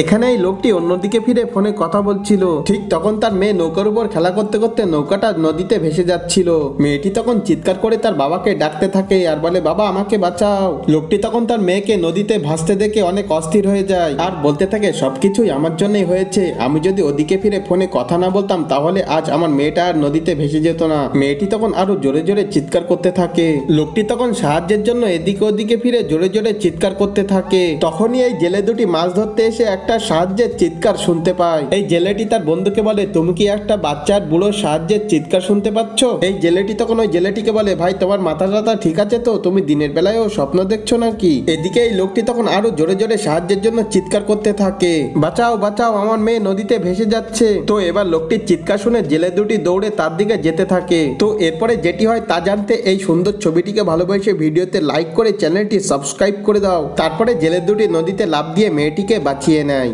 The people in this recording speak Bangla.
এখানে এই লোকটি অন্যদিকে ফিরে ফোনে কথা বলছিল। ঠিক তখন তার মেয়ে নৌকার উপর খেলা করতে করতে নৌকাটা নদীতে ভেসে যাচ্ছিল। মেয়েটি তখন চিৎকার করে তার বাবাকে ডাকতে থাকে আর বলে, বাবা আমাকে বাঁচাও। লোকটি তখন তার মেয়েকে নদীতে ভাসতে দেখে অনেক অস্থির হয়ে যায় আর বলতে থাকে, সবকিছুই আমার জন্যই হয়েছে। আমি যদি ওদিকে ফিরে ফোনে কথা না বলতাম তাহলে আজ আমার মেয়েটা আর নদীতে ভেসে যেত না। মেয়েটি তখন আরো জোরে জোরে চিৎকার করতে থাকে। লোকটি তখন সাহায্যের জন্য এদিকে ওদিকে ফিরে জোরে জোরে চিৎকার করতে থাকে। তখনই এই জেলে দুটি মাছ ধরতে এসে একটা সাহায্যের চিৎকার শুনতে পায়। এই জেলেটি তার বন্ধুকে বলে, তুমি কি একটা বাচ্চার বুড়ো সাহায্যের চিৎকার শুনতে পাচ্ছ? এই জেলেটি তখন ওই জেলেটিকে বলে, ভাই তোমার মাথা টাথা ঠিক আছে তো? তুমি দিনের বেলায়ও স্বপ্ন দেখছো নাকি? এদিকে এই লোকটি তখন আরো জোরে জোরে সাহায্যের জন্য চিৎকার করতে থাকে, বাঁচাও বাঁচাও, আমার মেয়ে নদীতে ভেসে যাচ্ছে। তো এবার লোকটির চিৎকার শুনে জেলে দুটি দৌড়ে তার দিকে যেতে থাকে। তো এরপরে যেটি হয় তা জানতে এই সুন্দর ছবিটিকে ভালোবেসে ভিডিওতে লাইক করে চ্যানেলটি সাবস্ক্রাইব করে দাও। তারপরে জেলে দুটি নদীতে লাফ দিয়ে মেয়েটিকে বাঁচিয়ে নেয়।